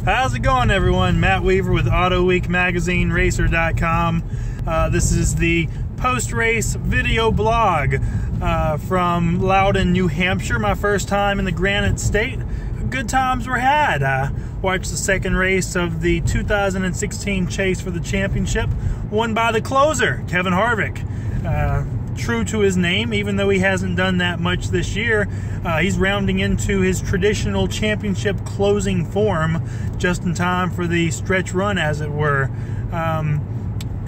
How's it going, everyone? Matt Weaver with Auto Week Magazine, Racer.com. This is the post-race video blog from Loudon, New Hampshire. My first time in the Granite State. Good times were had. Watched the second race of the 2016 chase for the championship, won by the closer, Kevin Harvick. True to his name, even though he hasn't done that much this year, he's rounding into his traditional championship closing form just in time for the stretch run, as it were.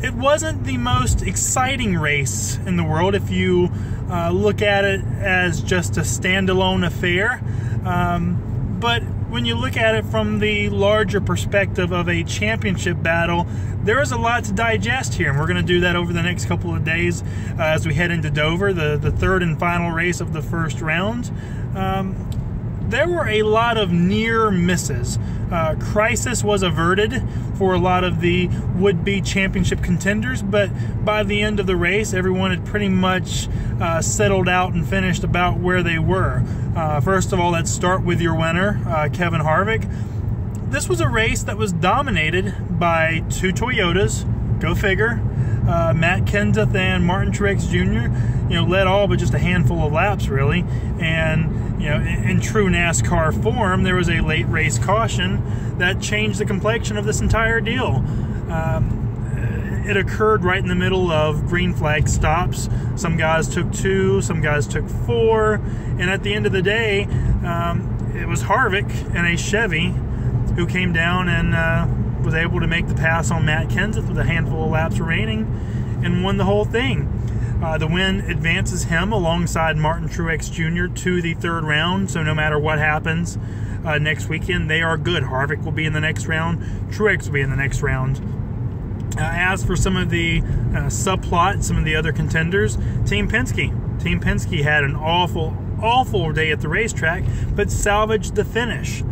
It wasn't the most exciting race in the world if you look at it as just a standalone affair. But when you look at it from the larger perspective of a championship battle, there is a lot to digest here, and we're going to do that over the next couple of days as we head into Dover, the third and final race of the first round. There were a lot of near misses. Crisis was averted for a lot of the would-be championship contenders, but by the end of the race, everyone had pretty much settled out and finished about where they were. First of all, let's start with your winner, Kevin Harvick. This was a race that was dominated by two Toyotas, go figure. Matt Kenseth and Martin Truex Jr., led all but just a handful of laps, really. And, in true NASCAR form, there was a late race caution that changed the complexion of this entire deal. It occurred right in the middle of green flag stops. Some guys took 2, some guys took 4, and at the end of the day, it was Harvick and a Chevy who came down and was able to make the pass on Matt Kenseth with a handful of laps remaining and won the whole thing. The win advances him alongside Martin Truex Jr. to the third round, so no matter what happens next weekend, they are good. Harvick will be in the next round, Truex will be in the next round. As for some of the subplot, some of the other contenders, Team Penske had an awful day at the racetrack, but salvaged the finish.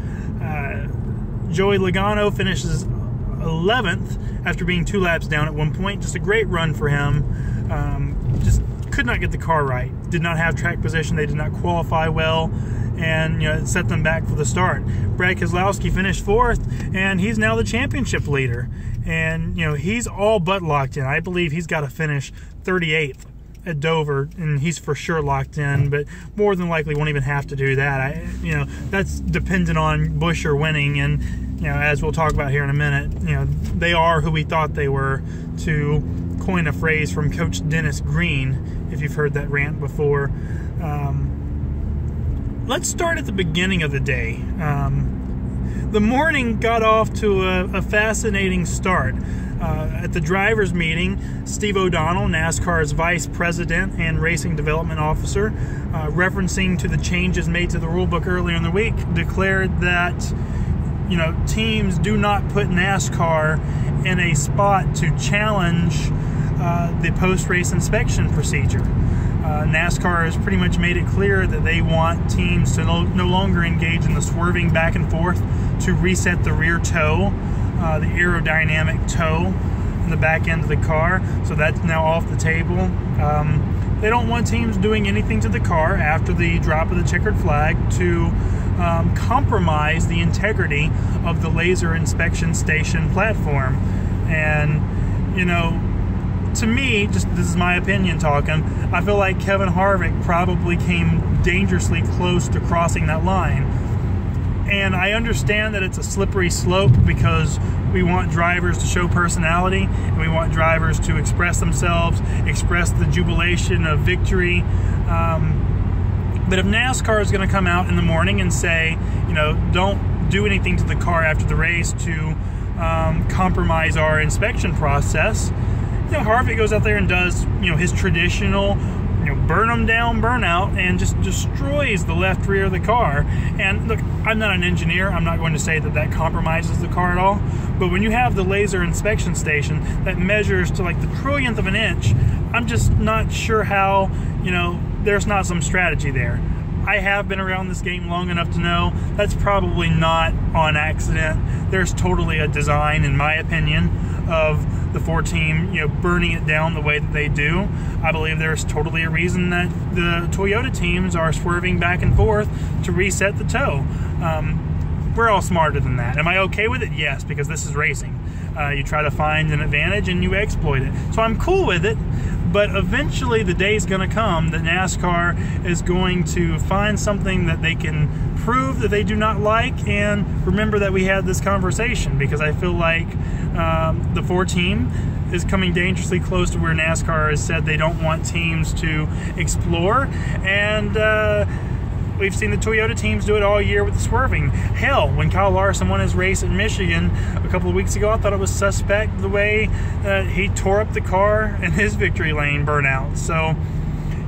Joey Logano finishes 11th after being 2 laps down at one point. Just a great run for him. Just could not get the car right. Did not have track position. They did not qualify well, and it set them back for the start. Brad Keselowski finished 4th, and he's now the championship leader. And he's all but locked in. I believe he's got to finish 38th at Dover, and he's for sure locked in, but more than likely won't even have to do that. That's dependent on Buescher winning, and as we'll talk about here in a minute, they are who we thought they were, to coin a phrase from Coach Dennis Green, if you've heard that rant before. Let's start at the beginning of the day. The morning got off to a fascinating start. At the drivers' meeting, Steve O'Donnell, NASCAR's Vice President and Racing Development Officer, referencing to the changes made to the rulebook earlier in the week, declared that teams do not put NASCAR in a spot to challenge the post-race inspection procedure. NASCAR has pretty much made it clear that they want teams to no longer engage in the swerving back and forth to reset the rear toe, the aerodynamic toe in the back end of the car. So that's now off the table. They don't want teams doing anything to the car after the drop of the checkered flag to compromise the integrity of the laser inspection station platform. And, to me, just this is my opinion talking, I feel like Kevin Harvick probably came dangerously close to crossing that line. And I understand that it's a slippery slope because we want drivers to show personality, and we want drivers to express themselves, express the jubilation of victory. But if NASCAR is going to come out in the morning and say, don't do anything to the car after the race to compromise our inspection process, Harvick goes out there and does, his traditional, burn them down, burnout, and just destroys the left rear of the car. And look, I'm not an engineer. I'm not going to say that that compromises the car at all. But when you have the laser inspection station that measures to like the trillionth of an inch, I'm just not sure how, there's not some strategy there. I have been around this game long enough to know that's probably not on accident. There's totally a design, in my opinion, of the 4-team, burning it down the way that they do. I believe there's totally a reason that the Toyota teams are swerving back and forth to reset the toe. we're all smarter than that. Am I okay with it? Yes, because this is racing. You try to find an advantage and you exploit it. So I'm cool with it, but eventually the day's going to come that NASCAR is going to find something that they can prove that they do not like, and remember that we had this conversation, because I feel like the 4 team is coming dangerously close to where NASCAR has said they don't want teams to explore, and we've seen the Toyota teams do it all year with the swerving. Hell, when Kyle Larson won his race in Michigan a couple of weeks ago, I thought it was suspect the way he tore up the car in his victory lane burnout. So,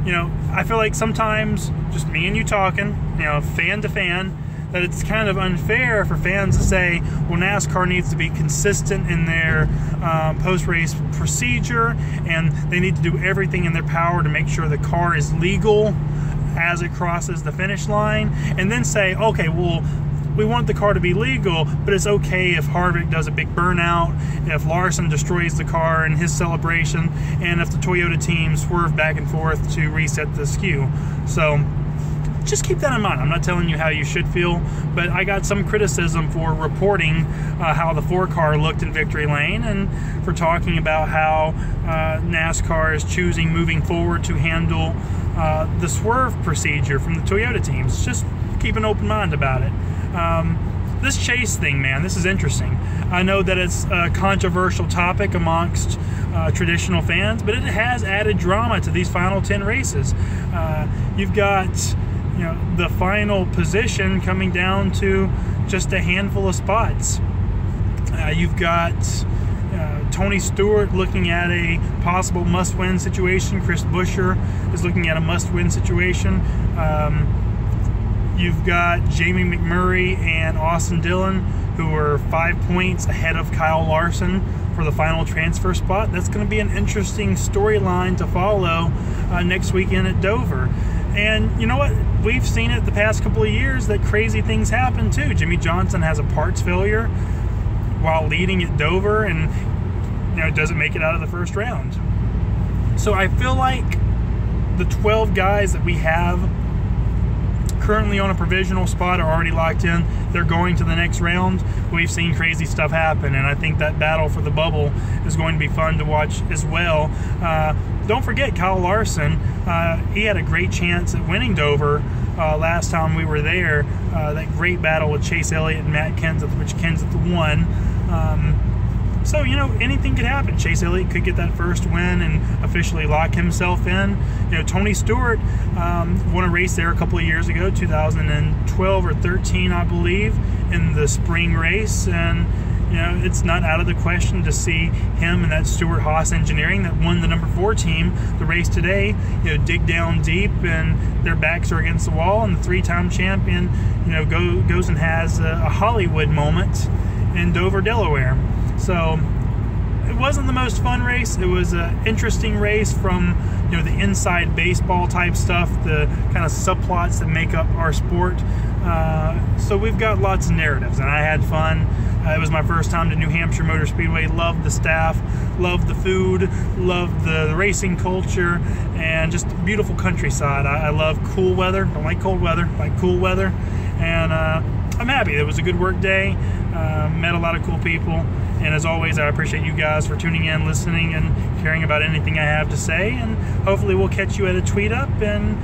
you know, I feel like sometimes, just me and you talking, you know, fan to fan, that it's kind of unfair for fans to say, well, NASCAR needs to be consistent in their post-race procedure, and they need to do everything in their power to make sure the car is legal as it crosses the finish line, and then say, okay, well, we want the car to be legal, but it's okay if Harvick does a big burnout, if Larson destroys the car in his celebration, and if the Toyota team swerve back and forth to reset the skew. So just keep that in mind. I'm not telling you how you should feel, but I got some criticism for reporting how the 4 car looked in victory lane, and for talking about how NASCAR is choosing moving forward to handle the swerve procedure from the Toyota teams. Just keep an open mind about it. This chase thing, man, this is interesting. I know that it's a controversial topic amongst traditional fans, but it has added drama to these final 10 races. You've got, you know, the final position coming down to just a handful of spots. You've got Tony Stewart looking at a possible must-win situation. Chris Buescher is looking at a must-win situation. You've got Jamie McMurray and Austin Dillon, who are 5 points ahead of Kyle Larson for the final transfer spot. That's going to be an interesting storyline to follow next weekend at Dover. And you know what? We've seen it the past couple of years that crazy things happen too. Jimmy Johnson has a parts failure while leading at Dover, and you know, doesn't make it out of the first round. So I feel like the 12 guys that we have currently on a provisional spot are already locked in. They're going to the next round. We've seen crazy stuff happen, and I think that battle for the bubble is going to be fun to watch as well. Don't forget Kyle Larson. He had a great chance at winning Dover last time we were there. That great battle with Chase Elliott and Matt Kenseth, which Kenseth won. So, you know, anything could happen. Chase Elliott could get that first win and officially lock himself in. You know, Tony Stewart won a race there a couple of years ago, 2012 or 13, I believe, in the spring race. And, you know, it's not out of the question to see him and that Stewart Haas Engineering that won the number 4 team the race today, you know, dig down deep and their backs are against the wall, and the 3-time champion, you know, goes and has a Hollywood moment in Dover, Delaware. So it wasn't the most fun race. It was an interesting race from, you know, the inside baseball type stuff, the kind of subplots that make up our sport. So we've got lots of narratives, and I had fun. It was my first time to New Hampshire Motor Speedway. Loved the staff, loved the food, loved the racing culture, and just beautiful countryside. I love cool weather. Don't like cold weather, like cool weather. And I'm happy. It was a good work day. Met a lot of cool people. And as always, I appreciate you guys for tuning in, listening, and caring about anything I have to say. And hopefully we'll catch you at a tweet up, and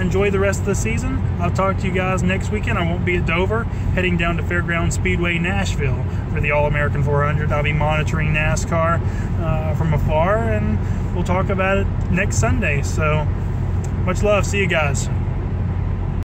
enjoy the rest of the season. I'll talk to you guys next weekend. I won't be at Dover. Heading down to Fairground Speedway, Nashville for the All-American 400. I'll be monitoring NASCAR from afar, and we'll talk about it next Sunday. So much love. See you guys.